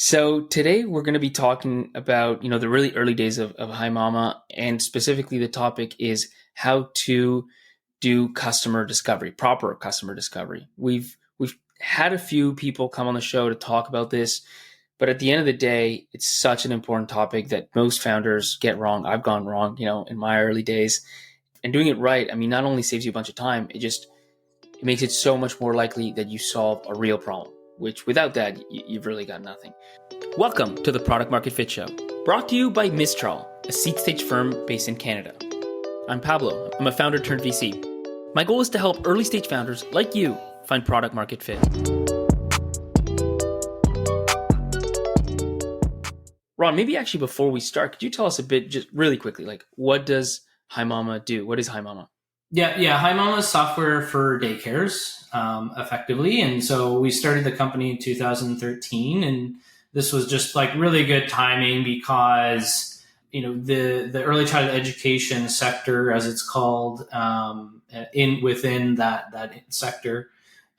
So today we're going to be talking about, the really early days of HiMama, and specifically the topic is how to do customer discovery, proper customer discovery. We've had a few people come on the show to talk about this, but at the end of the day, it's such an important topic that most founders get wrong. I've gone wrong, in my early days. And doing it right, not only saves you a bunch of time, it makes it so much more likely that you solve a real problem, which without that, you've really got nothing. Welcome to the Product Market Fit Show, brought to you by Mistral, a seed stage firm based in Canada. I'm Pablo. I'm a founder turned VC. My goal is to help early stage founders like you find product market fit. Ron, maybe actually before we start, could you tell us a bit, just really quickly, like what does HiMama do? What is HiMama? Yeah. HiMama is software for daycares, effectively. And so we started the company in 2013, and this was just like really good timing because, the early childhood education sector, as it's called, within that sector,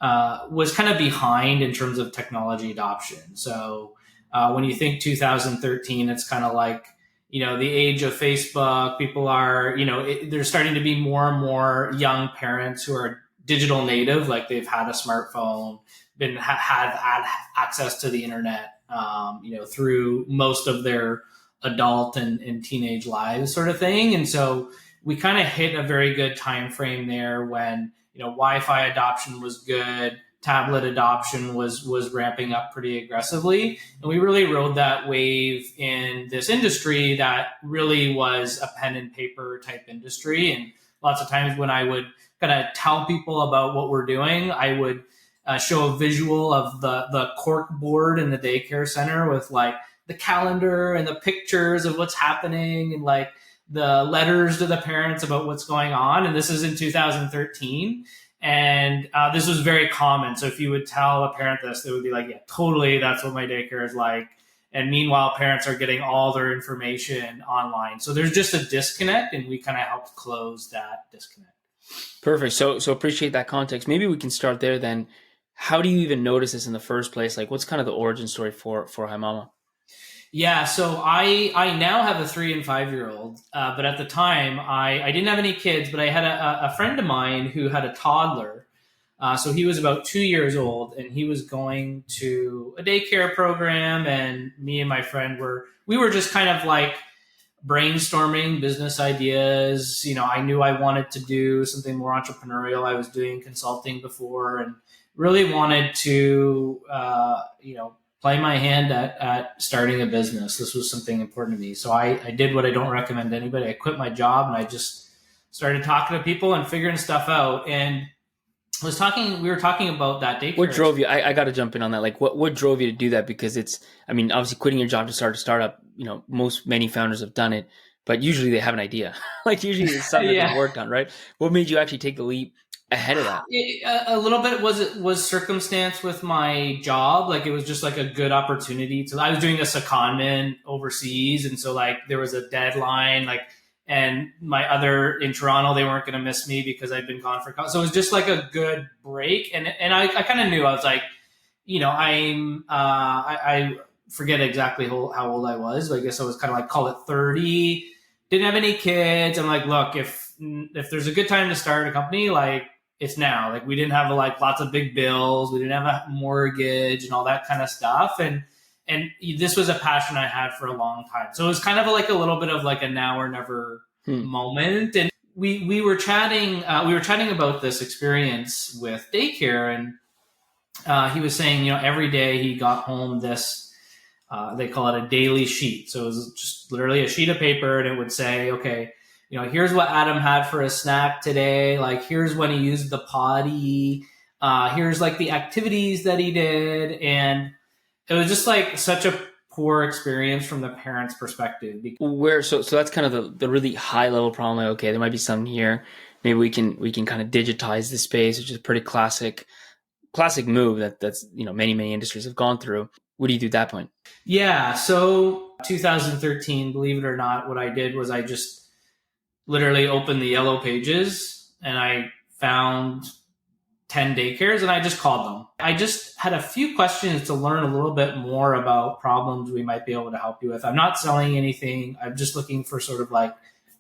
was kind of behind in terms of technology adoption. So when you think 2013, it's kind of like, the age of Facebook. People are, there's starting to be more and more young parents who are digital native, like they've had a smartphone, had access to the internet, through most of their adult and teenage lives, sort of thing. And so we kind of hit a very good time frame there when Wi-Fi adoption was good, tablet adoption was ramping up pretty aggressively, and we really rode that wave in this industry that really was a pen and paper type industry. And lots of times when I would kind of tell people about what we're doing, I would show a visual of the cork board in the daycare center with like the calendar and the pictures of what's happening and like the letters to the parents about what's going on. And this is in 2013. And this was very common. So if you would tell a parent this, they would be like, yeah, totally, that's what my daycare is like. And meanwhile, parents are getting all their information online. So there's just a disconnect, and we kind of helped close that disconnect. Perfect. So appreciate that context. Maybe we can start there then. How do you even notice this in the first place? Like, what's kind of the origin story for HiMama? Yeah, so I now have a 3 and 5 year old, but at the time I didn't have any kids, but I had a friend of mine who had a toddler. So he was about 2 years old, and he was going to a daycare program, and me and my friend were just kind of like brainstorming business ideas. I knew I wanted to do something more entrepreneurial. I was doing consulting before and really wanted to, play my hand at starting a business. This was something important to me. So I did what I don't recommend to anybody. I quit my job and I just started talking to people and figuring stuff out. And we were talking about that daycare. What drove you? I got to jump in on that. Like what drove you to do that? Because obviously quitting your job to start a startup, many founders have done it, but usually they have an idea. Like usually it's something that they've worked on, right? What made you actually take the leap ahead of that? A little bit was circumstance with my job. Like it was just like a good opportunity I was doing a secondment overseas, and so like there was a deadline, and my other in Toronto, they weren't going to miss me because I'd been gone for so it was just like a good break. And I kind of knew, I was like, I forget exactly how old I was. I guess I was kind of like, call it 30, didn't have any kids. I'm like, look, if there's a good time to start a company, like it's now. Like we didn't have like lots of big bills, we didn't have a mortgage and all that kind of stuff, and this was a passion I had for a long time. So it was kind of like a little bit of like a now or never moment. And we were chatting about this experience with daycare, and he was saying, every day he got home this, they call it a daily sheet. So it was just literally a sheet of paper, and it would say, okay, here's what Adam had for a snack today. Like, here's when he used the potty. Here's like the activities that he did. And it was just like such a poor experience from the parents' perspective. So that's kind of the really high level problem. Like, okay, there might be something here. Maybe we can kind of digitize the space, which is a pretty classic move that's many industries have gone through. What do you do at that point? Yeah. So 2013, believe it or not, what I did was I just literally opened the yellow pages and I found 10 daycares and I just called them. I just had a few questions to learn a little bit more about problems we might be able to help you with. I'm not selling anything. I'm just looking for sort of like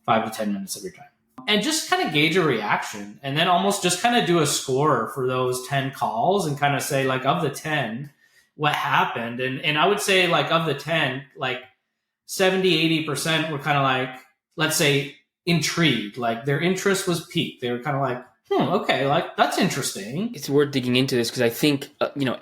5 to 10 minutes of your time. And just kind of gauge a reaction, and then almost just kind of do a score for those 10 calls and kind of say, like, of the 10, what happened? And I would say, like, of the 10, like 70-80% were kind of like, let's say, intrigued. Like their interest was piqued. They were kind of like, okay, like that's interesting. It's worth digging into this because I think,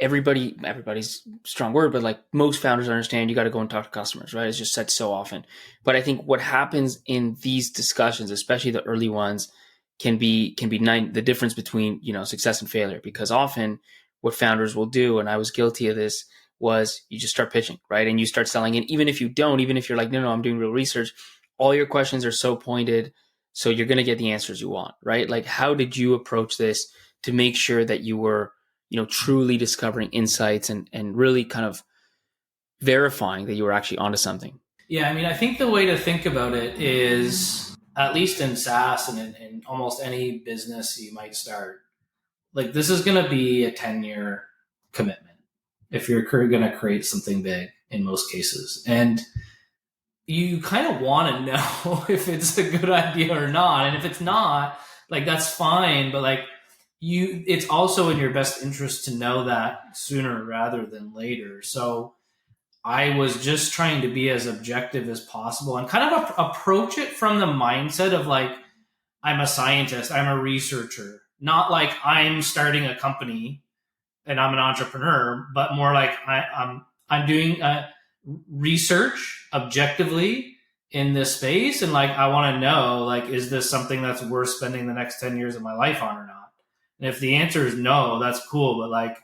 everybody's a strong word, but like most founders understand you got to go and talk to customers, right? It's just said so often. But I think what happens in these discussions, especially the early ones, can be the difference between, success and failure, because often what founders will do, and I was guilty of this, was you just start pitching, right? And you start selling it. Even if you're like, no, I'm doing real research, all your questions are so pointed. So you're going to get the answers you want, right? Like, how did you approach this to make sure that you were, truly discovering insights and really kind of verifying that you were actually onto something? Yeah, I mean, I think the way to think about it is, at least in SaaS and in almost any business you might start, like this is going to be a 10-year commitment if you're going to create something big in most cases. And you kind of want to know if it's a good idea or not. And if it's not, like, that's fine. But like it's also in your best interest to know that sooner rather than later. So I was just trying to be as objective as possible and kind of approach it from the mindset of like, I'm a scientist, I'm a researcher, not like I'm starting a company and I'm an entrepreneur, but more like I'm doing research objectively in this space, and like I want to know, like, is this something that's worth spending the next 10 years of my life on or not? And if the answer is no, that's cool, but like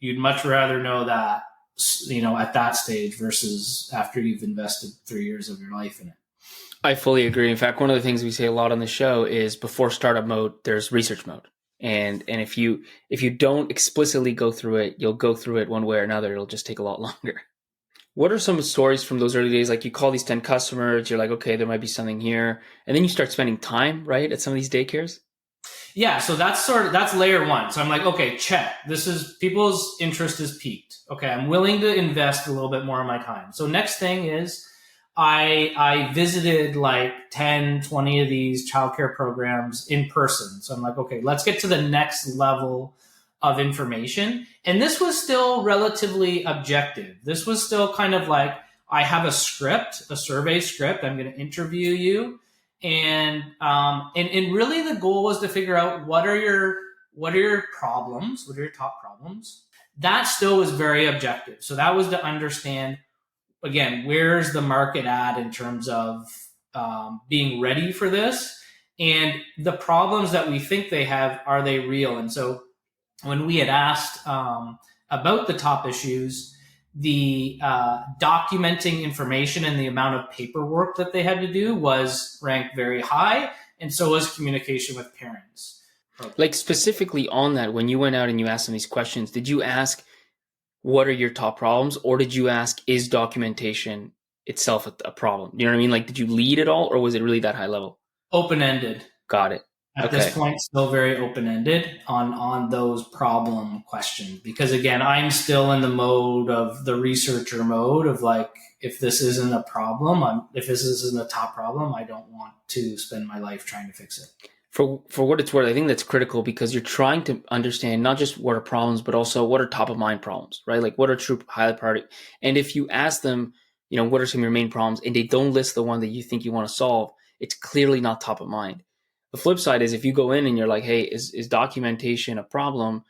you'd much rather know that, at that stage versus after you've invested 3 years of your life in it. I fully agree. In fact, one of the things we say a lot on the show is before startup mode, there's research mode. And if you don't explicitly go through it, you'll go through it one way or another. It'll just take a lot longer. What are some stories from those early days? Like, you call these 10 customers, you're like, okay, there might be something here. And then you start spending time, right, at some of these daycares? Yeah, so that's layer one. So I'm like, okay, check. This is, people's interest is piqued. Okay, I'm willing to invest a little bit more of my time. So next thing is I visited like 10, 20 of these childcare programs in person. So I'm like, okay, let's get to the next level of information. And this was still relatively objective. This was still kind of like, I have a script, a survey script. I'm going to interview you. And really the goal was to figure out what are your problems? What are your top problems? That still was very objective. So that was to understand, again, where's the market at in terms of being ready for this? And the problems that we think they have, are they real? And so when we had asked about the top issues, the documenting information and the amount of paperwork that they had to do was ranked very high, and so was communication with parents. Like, specifically on that, when you went out and you asked them these questions, did you ask, what are your top problems? Or did you ask, is documentation itself a problem? You know what I mean? Like, did you lead at all, or was it really that high level? Open-ended. Got it. At this point, still very open-ended on those problem questions. Because again, I'm still in the mode of the researcher mode of like, if this isn't a problem, if this isn't a top problem, I don't want to spend my life trying to fix it. For what it's worth, I think that's critical, because you're trying to understand not just what are problems, but also what are top of mind problems, right? Like, what are true highly priority? And if you ask them, what are some of your main problems, and they don't list the one that you think you want to solve, it's clearly not top of mind. The flip side is, if you go in and you're like, hey, is documentation a problem?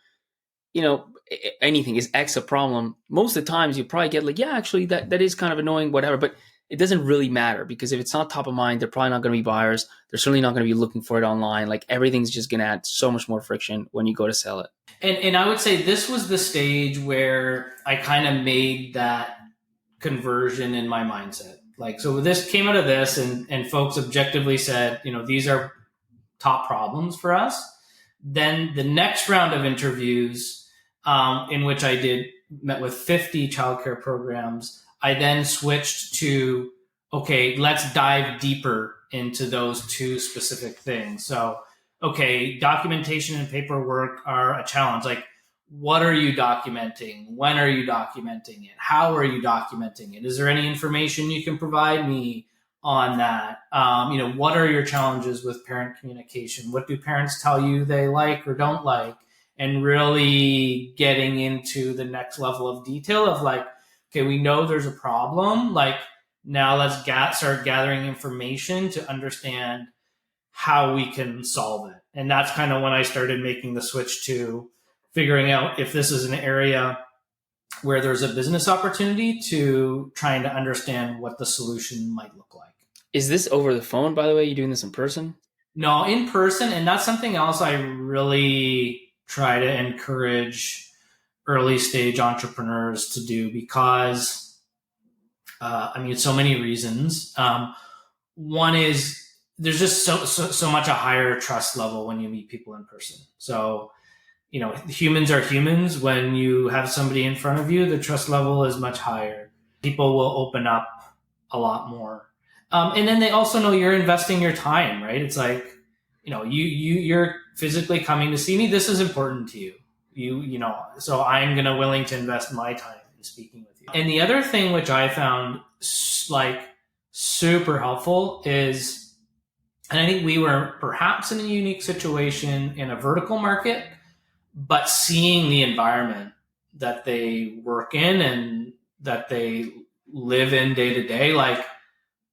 Anything, is X a problem? Most of the times you probably get like, yeah, actually that is kind of annoying, whatever. But it doesn't really matter, because if it's not top of mind, they're probably not going to be buyers. They're certainly not going to be looking for it online. Like, everything's just going to add so much more friction when you go to sell it. And I would say this was the stage where I kind of made that conversion in my mindset. Like, so this came out of this, and folks objectively said, these are top problems for us. Then the next round of interviews, in which I met with 50 childcare programs, I then switched to, okay, let's dive deeper into those two specific things. So, okay, documentation and paperwork are a challenge. Like, what are you documenting? When are you documenting it? How are you documenting it? Is there any information you can provide me on that? What are your challenges with parent communication? What do parents tell you they like or don't like? And really getting into the next level of detail of like, okay, we know there's a problem. Like now let's start gathering information to understand how we can solve it. And that's kind of when I started making the switch to figuring out if this is an area where there's a business opportunity to trying to understand what the solution might look like. Is this over the phone, by the way? You doing this in person? No, in person. And that's something else I really try to encourage early stage entrepreneurs to do because, so many reasons. One is there's just so much a higher trust level when you meet people in person. So, humans are humans. When you have somebody in front of you, the trust level is much higher. People will open up a lot more. And then they also know you're investing your time, right? It's like, you're physically coming to see me. This is important to you. So I'm going to willing to invest my time in speaking with you. And the other thing, which I found like super helpful is, and I think we were perhaps in a unique situation in a vertical market, but seeing the environment that they work in and that they live in day to day, like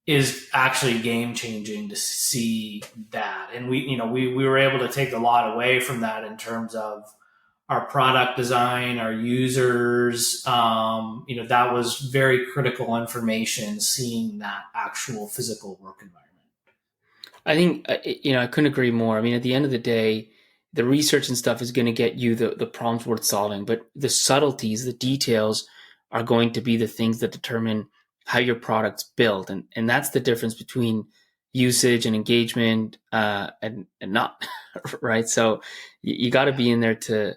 is actually game changing to see that. And we were able to take a lot away from that in terms of our product design, our users. That was very critical information, seeing that actual physical work environment. I think, I couldn't agree more. I mean, at the end of the day, the research and stuff is going to get you the problems worth solving, but the subtleties, the details are going to be the things that determine how your product's built. And that's the difference between usage and engagement and not, right? So you got to be in there to,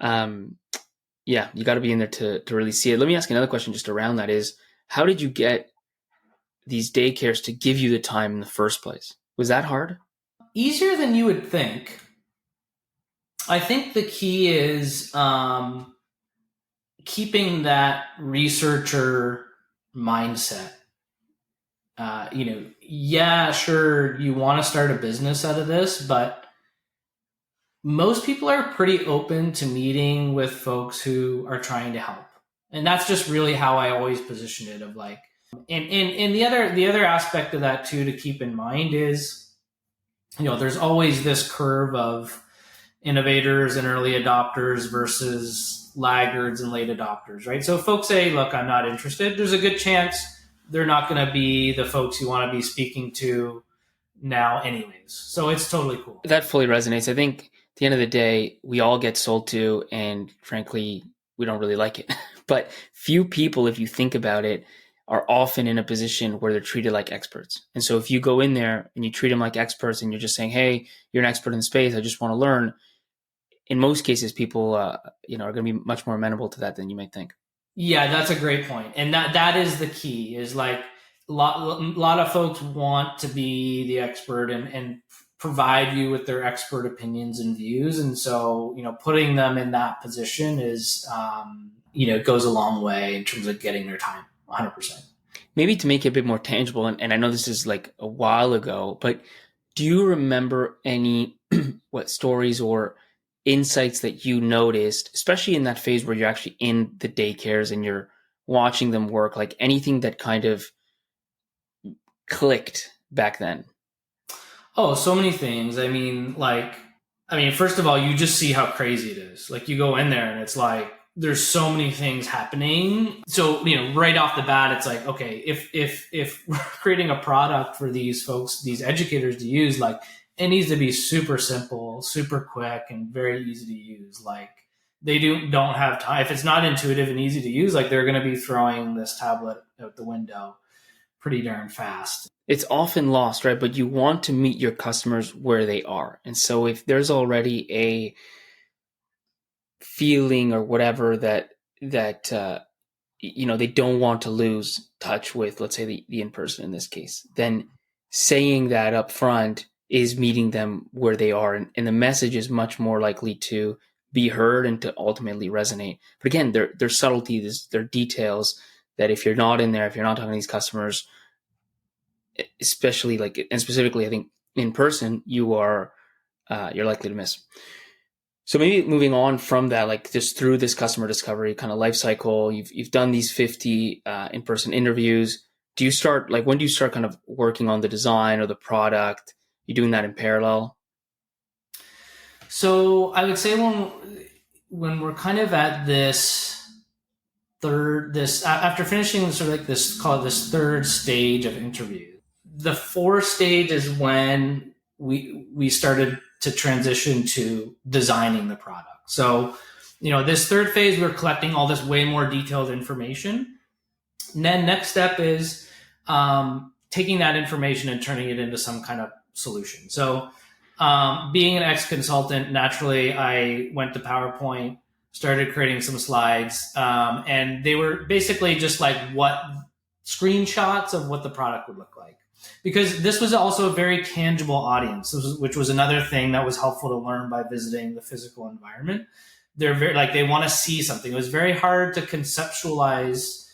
you got to be in there to really see it. Let me ask another question just around that is, how did you get these daycares to give you the time in the first place? Was that hard? Easier than you would think. I think the key is keeping that researcher mindset. Sure, you want to start a business out of this, but most people are pretty open to meeting with folks who are trying to help. And that's just really how I always position it, of like, and the other aspect of that too to keep in mind is, there's always this curve of innovators and early adopters versus laggards and late adopters, right? So if folks say, look, I'm not interested, there's a good chance they're not going to be the folks you want to be speaking to now anyways. So it's totally cool. That fully resonates. I think at the end of the day, we all get sold to, and frankly, we don't really like it. But few people, if you think about it, are often in a position where they're treated like experts. And so if you go in there and you treat them like experts and you're just saying, hey, you're an expert in the space, I just want to learn. In most cases, people, are going to be much more amenable to that than you might think. Yeah, that's a great point. And that is the key, is like a lot of folks want to be the expert and provide you with their expert opinions and views. And so, putting them in that position is, goes a long way in terms of getting their time 100%. Maybe to make it a bit more tangible, and I know this is like a while ago, but do you remember any stories or insights that you noticed, especially in that phase where you're actually in the daycares and you're watching them work, like anything that kind of clicked back then? Oh, so many things. First of all, you just see how crazy it is. Like you go in there and it's like, there's so many things happening. So, right off the bat, it's like, okay, if we're creating a product for these folks, these educators to use, like it needs to be super simple, super quick, and very easy to use. Like they don't have time. If it's not intuitive and easy to use, like they're going to be throwing this tablet out the window pretty darn fast. It's often lost, right? But you want to meet your customers where they are. And so if there's already a feeling or whatever that they don't want to lose touch with, let's say the in-person in this case, then saying that up front is meeting them where they are. And the message is much more likely to be heard and to ultimately resonate. But again, there's subtleties, there are details that if you're not in there, if you're not talking to these customers, especially like, and specifically, I think in person, you're likely to miss. So maybe moving on from that, like just through this customer discovery kind of life cycle, you've done these 50 in-person interviews. Do you start, like, when do you start kind of working on the design or the product? You doing that in parallel? So I would say when we're kind of at after finishing sort of like this, call it this third stage of interview, the fourth stage is when we started to transition to designing the product. So, this third phase, we're collecting all this way more detailed information. And then next step is taking that information and turning it into some kind of solution. So being an ex-consultant, naturally, I went to PowerPoint, started creating some slides, and they were basically just like what screenshots of what the product would look like. Because this was also a very tangible audience, which was another thing that was helpful to learn by visiting the physical environment. They're very, like, they want to see something. It was very hard to conceptualize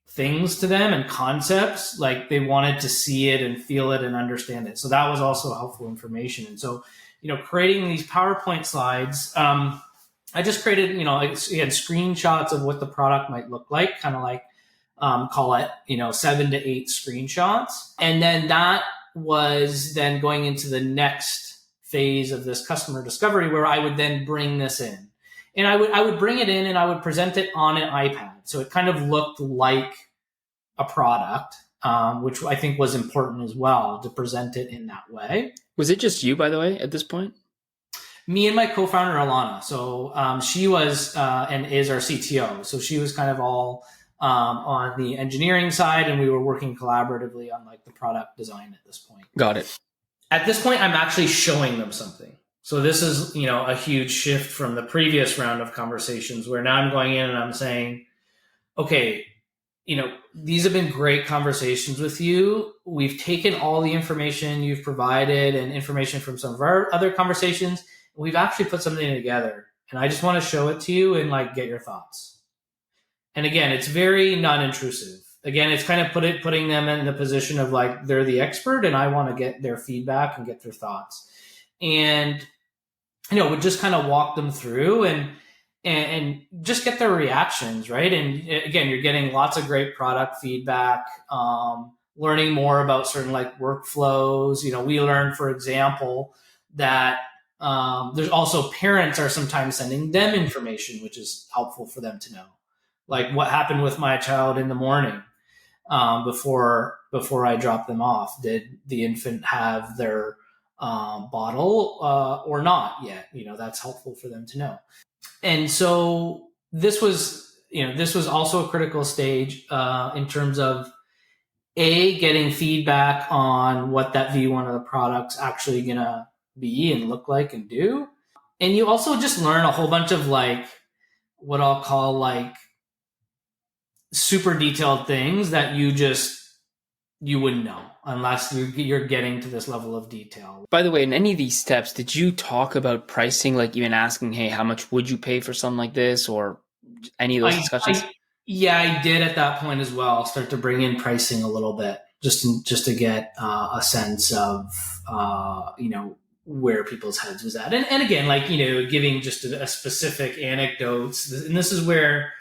things to them and concepts. Like, they wanted to see it and feel it and understand it. So that was also helpful information. And so, creating these PowerPoint slides, I just created, it had screenshots of what the product might look like, kind of like, call it, 7 to 8 screenshots. And then that was then going into the next phase of this customer discovery, where I would then bring this in. And I would bring it in and I would present it on an iPad. So it kind of looked like a product, which I think was important as well, to present it in that way. Was it just you, by the way, at this point? Me and my co-founder, Alana. So she was and is our CTO. So she was kind of all on the engineering side, and we were working collaboratively on like the product design at this point. Got it. At this point, I'm actually showing them something. So this is, a huge shift from the previous round of conversations, where now I'm going in and I'm saying, okay, these have been great conversations with you. We've taken all the information you've provided and information from some of our other conversations. We've actually put something together, and I just want to show it to you and like get your thoughts. And again, it's very non-intrusive. Again, it's kind of putting them in the position of like, they're the expert and I want to get their feedback and get their thoughts. And, would just kind of walk them through and just get their reactions, right? And again, you're getting lots of great product feedback, learning more about certain like workflows. We learned, for example, that there's also parents are sometimes sending them information, which is helpful for them to know. Like, what happened with my child in the morning before I dropped them off? Did the infant have their bottle or not yet? That's helpful for them to know. And so this was also a critical stage in terms of getting feedback on what that V1 of the product's actually gonna be and look like and do. And you also just learn a whole bunch of like what I'll call like super detailed things that you wouldn't know unless you're getting to this level of detail. By the way, in any of these steps, did you talk about pricing, like even asking, hey, how much would you pay for something like this, or any of those discussions? I did at that point as well start to bring in pricing a little bit, just to get a sense of where people's heads was at. And again, like, giving just a specific anecdotes. And this is where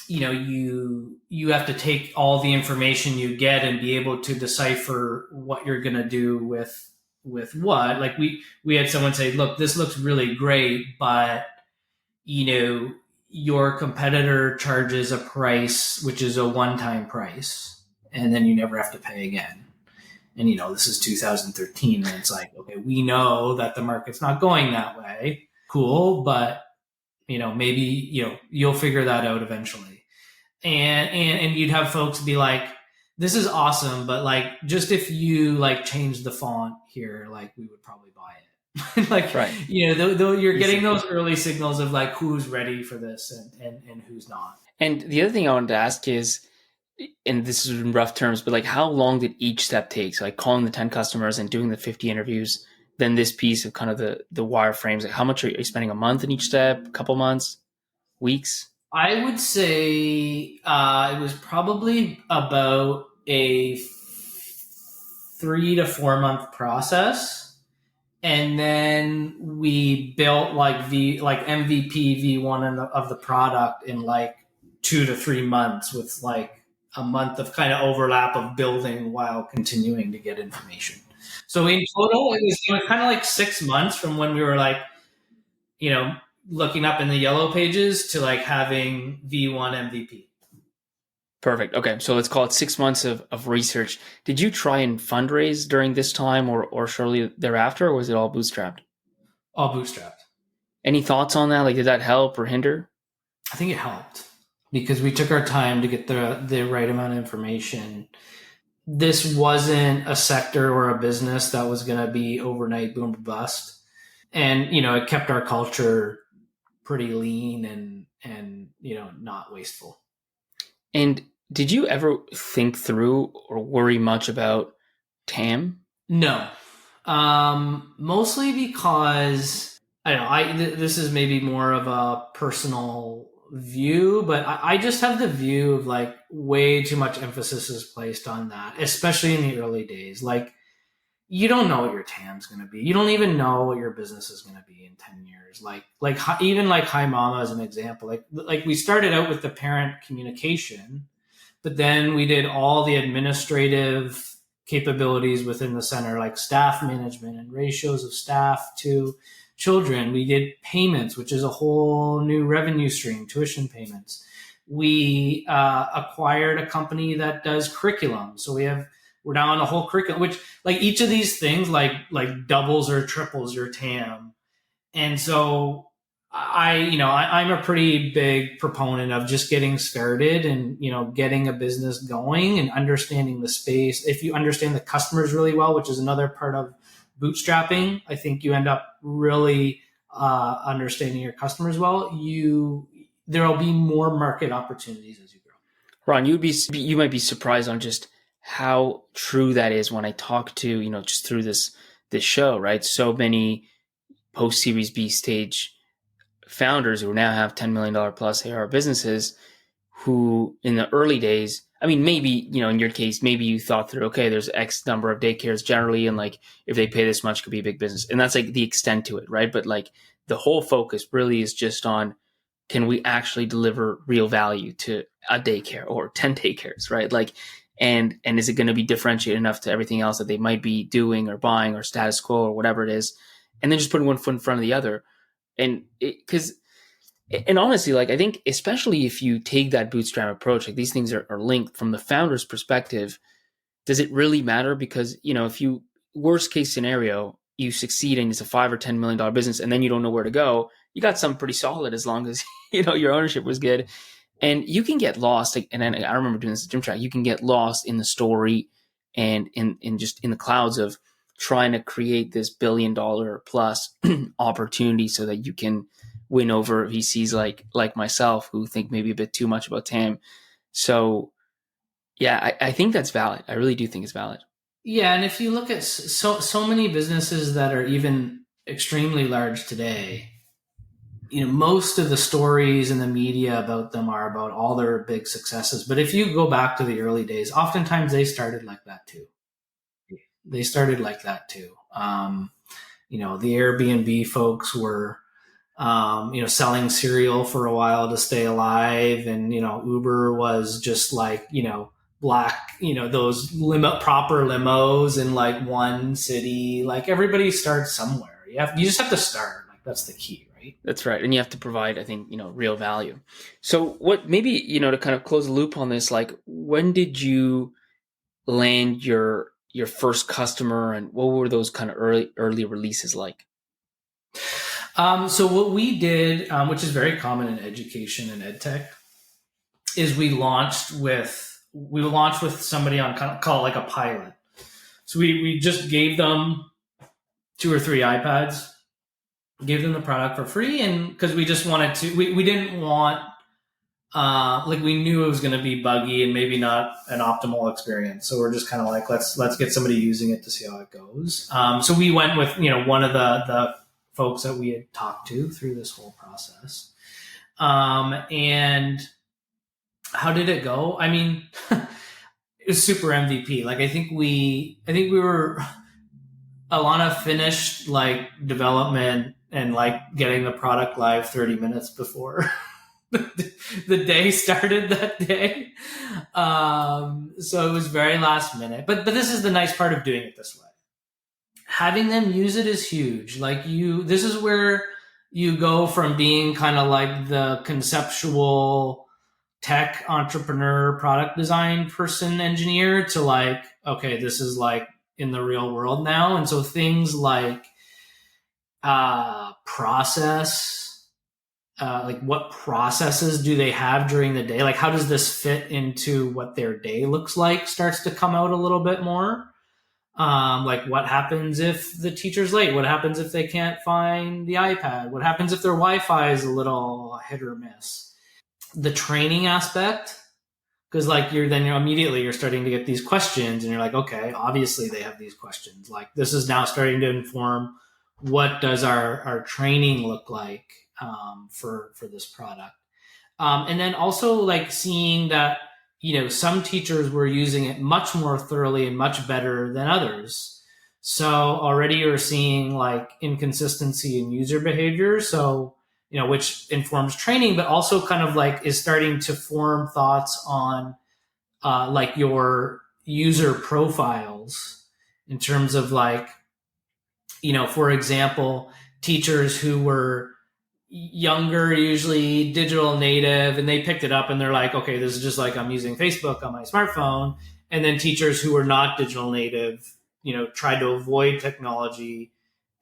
you have to take all the information you get and be able to decipher what you're going to do with what. Like we had someone say, look, this looks really great, but your competitor charges a price which is a one-time price, and then you never have to pay again. And this is 2013, and it's like, okay, we know that the market's not going that way. Cool, but maybe you'll figure that out eventually. And you'd have folks be like, this is awesome, but like, just if you like change the font here, like we would probably buy it. Like, right. You're getting those early signals of like who's ready for this and who's not. And the other thing I wanted to ask is, and this is in rough terms, but like how long did each step take? So like calling the 10 customers and doing the 50 interviews, then this piece of kind of the wireframes? Like how much are you spending a month in each step, a couple months, weeks? I would say it was probably about a 3 to 4 month process, and then we built like MVP V1 of the product in like 2 to 3 months, with like a month of kind of overlap of building while continuing to get information. So in total, it was kind of like 6 months from when we were like, you know, looking up in the yellow pages to like having V1 MVP. Perfect. Okay. So let's call it 6 months of research. Did you try and fundraise during this time or shortly thereafter, or was it all bootstrapped? All bootstrapped. Any thoughts on that? Like, did that help or hinder? I think it helped because we took our time to get the right amount of information. This wasn't a sector or a business that was going to be overnight boom or bust. And, you know, it kept our culture pretty lean and, you know, not wasteful. And did you ever think through or worry much about TAM? No. Mostly because I don't know, this is maybe more of a personal view, but I just have the view of like way too much emphasis is placed on that, especially in the early days. Like, you don't know what your TAM's going to be. You don't even know what your business is going to be in 10 years. Even like HiMama as an example, like we started out with the parent communication, but then we did all the administrative capabilities within the center, like staff management and ratios of staff to children. We did payments, which is a whole new revenue stream, tuition payments. We acquired a company that does curriculum. So we're now on the whole curriculum, which like each of these things like doubles or triples your TAM. And so I'm a pretty big proponent of just getting started and, you know, getting a business going and understanding the space. If you understand the customers really well, which is another part of bootstrapping, I think you end up really understanding your customers well. There'll be more market opportunities as you grow. Ron, you might be surprised on just how true that is when I talk to, you know, just through this show, right? So many post Series B stage founders who now have $10 million plus ARR businesses who in the early days, I mean, maybe, you know, in your case, maybe you thought through, okay, there's X number of daycares generally, and like if they pay this much, it could be a big business. And that's like the extent to it, right? But like the whole focus really is just on, can we actually deliver real value to a daycare or 10 daycares, right? Like, and is it going to be differentiated enough to everything else that they might be doing or buying or status quo or whatever it is, and then just putting one foot in front of the other. And honestly, like I think especially if you take that bootstrap approach, like these things are linked from the founder's perspective. Does it really matter? Because, you know, if you worst case scenario, you succeed and it's a $5 or $10 million business and then you don't know where to go, you got something pretty solid as long as, you know, your ownership was good. And you can get lost. Like, and I remember doing this at Gym Track. You can get lost in the story and in just in the clouds of trying to create this $1 billion plus opportunity so that you can win over VCs like myself who think maybe a bit too much about TAM. So yeah, I think that's valid. I really do think it's valid. Yeah, and if you look at so many businesses that are even extremely large today, you know, most of the stories in the media about them are about all their big successes. But if you go back to the early days, oftentimes they started like that too. You know, the Airbnb folks were, you know, selling cereal for a while to stay alive. And, you know, Uber was just like, you know, black, you know, those proper limos in like one city. Like everybody starts somewhere. You just have to start. Like that's the key. That's right. And you have to provide, I think, you know, real value. So what maybe, you know, to kind of close the loop on this, like when did you land your first customer and what were those kind of early releases like? So what we did, which is very common in education and ed tech, is we launched with somebody on kind of call it like a pilot. So we just gave them 2 or 3 iPads, gave them the product for free, and because we just wanted to, we didn't want Like we knew it was going to be buggy and maybe not an optimal experience. So we're just kind of like, let's get somebody using it to see how it goes. So we went with, one of the folks that we had talked to through this whole process. And how did it go? I mean, it was super MVP. Like I think we were Alana finished like development and like getting the product live 30 minutes before the day started that day. So it was very last minute. But this is the nice part of doing it this way. Having them use it is huge. This is where you go from being kind of like the conceptual tech entrepreneur product design person engineer to like, okay, this is like in the real world now. And so things like process, like what processes do they have during the day? Like how does this fit into what their day looks like starts to come out a little bit more. Like what happens if the teacher's late? What happens if they can't find the iPad? What happens if their Wi-Fi is a little hit or miss? The training aspect, because like you're starting to get these questions and you're like, okay, obviously they have these questions. Like this is now starting to inform what does our training look like for this product. And then also like seeing that, some teachers were using it much more thoroughly and much better than others. So already you're seeing like inconsistency in user behavior. So, which informs training, but also kind of like is starting to form thoughts on like your user profiles in terms of like, for example, teachers who were younger, usually digital native, and they picked it up and they're like, okay, this is just like I'm using Facebook on my smartphone. And then teachers who were not digital native, tried to avoid technology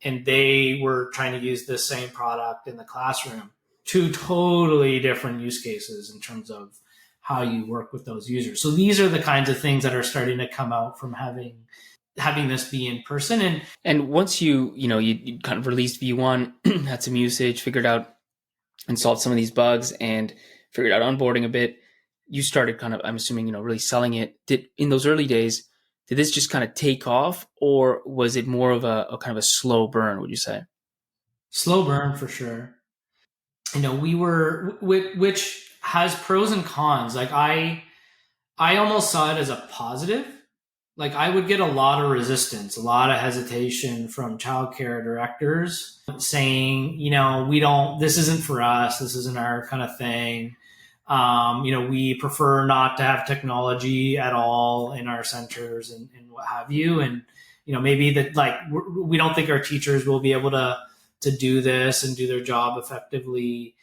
and they were trying to use this same product in the classroom. Two totally different use cases in terms of how you work with those users. So these are the kinds of things that are starting to come out from having this be in person. And once you kind of released V1, had some usage, figured out and solved some of these bugs and figured out onboarding a bit, you started kind of, I'm assuming, really selling it. In those early days, did this just kind of take off, or was it more of a kind of a slow burn, would you say? Slow burn for sure. We were, which has pros and cons. Like I almost saw it as a positive. Like I would get a lot of resistance, a lot of hesitation from childcare directors saying, this isn't for us. This isn't our kind of thing. We prefer not to have technology at all in our centers and what have you. And, maybe that like, we don't think our teachers will be able to do this and do their job effectively.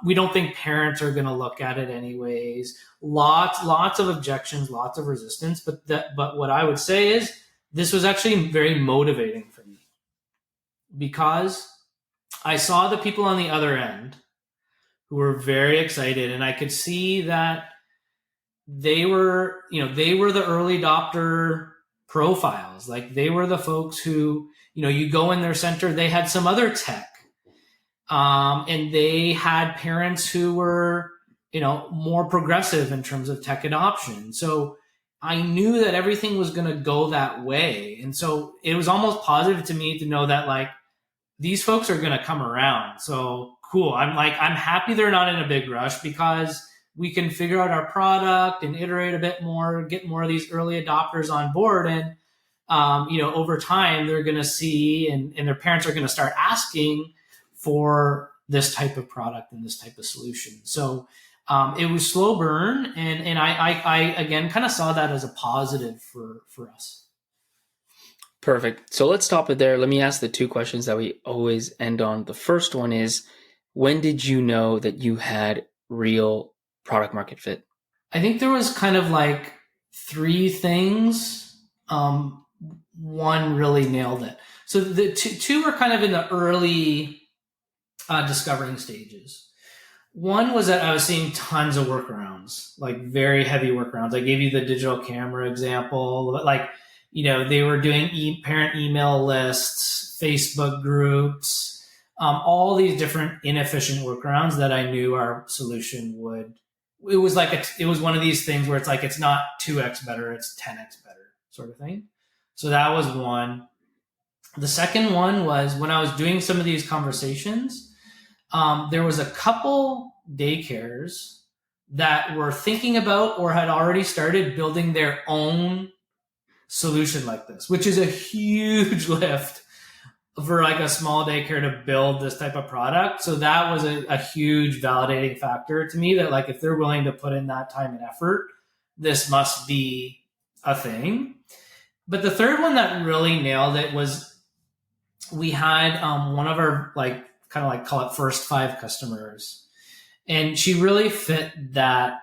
We don't think parents are going to look at it anyways. Lots of objections, lots of resistance. But what I would say is this was actually very motivating for me because I saw the people on the other end who were very excited, and I could see that they were the early adopter profiles. Like they were the folks who, you go in their center, they had some other tech. And they had parents who were, more progressive in terms of tech adoption. So I knew that everything was going to go that way. And so it was almost positive to me to know that like these folks are going to come around. So cool. I'm happy they're not in a big rush because we can figure out our product and iterate a bit more, get more of these early adopters on board. And, over time they're going to see and their parents are going to start asking for this type of product and this type of solution. So it was slow burn, and I again kind of saw that as a positive for us. Perfect. So let's stop it there. Let me ask the two questions that we always end on. The first one is, when did you know that you had real product market fit? I think there was kind of like three things. One really nailed it. So the two were kind of in the early discovering stages. One was that I was seeing tons of workarounds, like very heavy workarounds. I gave you the digital camera example, like, they were doing parent email lists, Facebook groups, all these different inefficient workarounds that I knew our solution would it was like it was one of these things where it's like it's not 2x better, it's 10x better sort of thing. So that was one. The second one was when I was doing some of these conversations, there was a couple daycares that were thinking about or had already started building their own solution like this, which is a huge lift for like a small daycare to build this type of product. So that was a huge validating factor to me that like if they're willing to put in that time and effort, this must be a thing. But the third one that really nailed it was we had one of our like kind of like call it first 5 customers, and she really fit that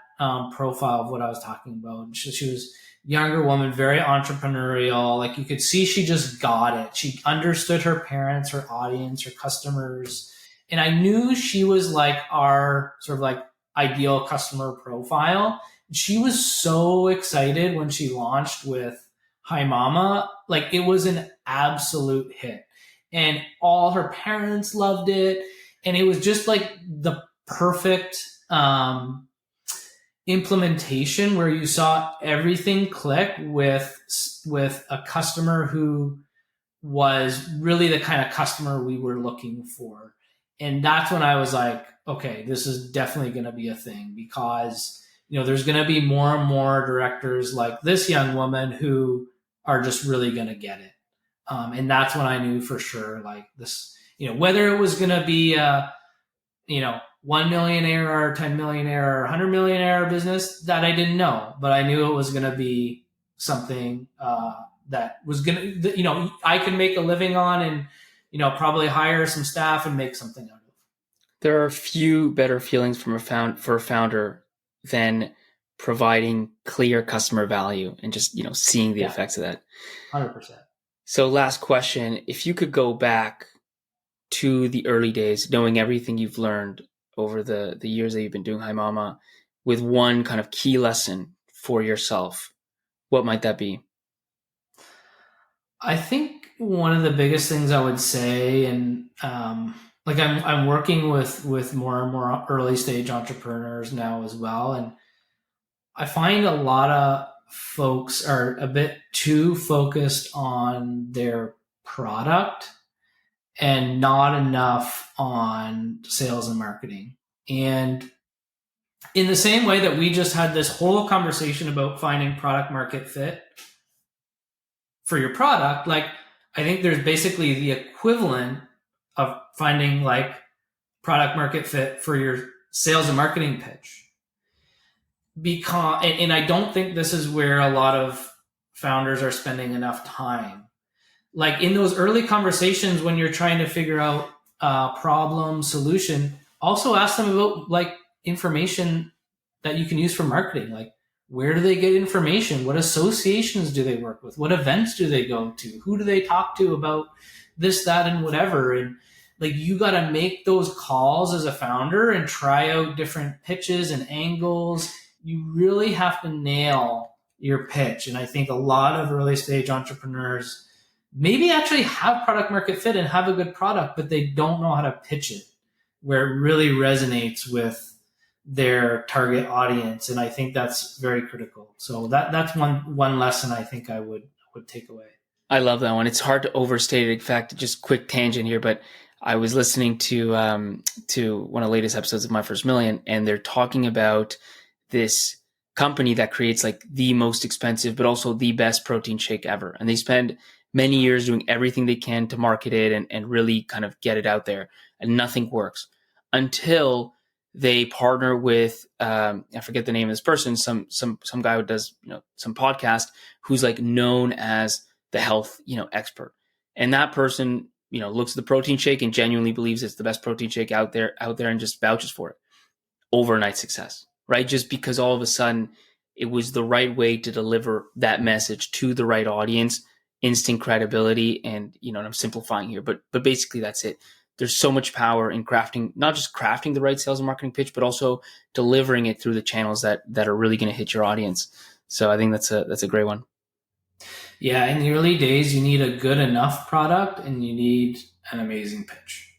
profile of what I was talking about. She was younger woman, very entrepreneurial. Like you could see she just got it. She understood her parents, her audience, her customers. And I knew she was like our sort of like ideal customer profile. She was so excited when she launched with HiMama. Like it was an absolute hit. And all her parents loved it. And it was just like the perfect implementation where you saw everything click with a customer who was really the kind of customer we were looking for. And that's when I was like, okay, this is definitely going to be a thing, because there's going to be more and more directors like this young woman who are just really going to get it. And that's when I knew for sure, like this, whether it was going to be 1 millionaire or 10 millionaire or 100 millionaire business, that I didn't know, but I knew it was going to be something that was going to, I could make a living on and, probably hire some staff and make something out of it. There are few better feelings for a founder than providing clear customer value and just, seeing the effects of that. 100%. So last question, if you could go back to the early days, knowing everything you've learned over the years that you've been doing HiMama, with one kind of key lesson for yourself, what might that be? I think one of the biggest things I would say, and like I'm working with more and more early stage entrepreneurs now as well, and I find a lot of folks are a bit too focused on their product and not enough on sales and marketing. And in the same way that we just had this whole conversation about finding product market fit for your product, like I think there's basically the equivalent of finding like product market fit for your sales and marketing pitch. Because, and I don't think this is where a lot of founders are spending enough time. Like in those early conversations when you're trying to figure out problem, solution, also ask them about like information that you can use for marketing. Like where do they get information? What associations do they work with? What events do they go to? Who do they talk to about this, that, and whatever? And like you got to make those calls as a founder and try out different pitches and angles. You really have to nail your pitch. And I think a lot of early stage entrepreneurs maybe actually have product market fit and have a good product, but they don't know how to pitch it where it really resonates with their target audience. And I think that's very critical. So that's one lesson I think I would take away. I love that one. It's hard to overstate it. In fact, just quick tangent here, but I was listening to one of the latest episodes of My First Million, and they're talking about this company that creates like the most expensive, but also the best protein shake ever. And they spend many years doing everything they can to market it and really kind of get it out there. And nothing works until they partner with, I forget the name of this person, some guy who does, some podcast who's like known as the health, expert. And that person, looks at the protein shake and genuinely believes it's the best protein shake out there and just vouches for it. Overnight success. Right? Just because all of a sudden it was the right way to deliver that message to the right audience, instant credibility. And, I'm simplifying here, but basically that's it. There's so much power in crafting, not just crafting the right sales and marketing pitch, but also delivering it through the channels that are really going to hit your audience. So I think that's a great one. Yeah. In the early days, you need a good enough product and you need an amazing pitch.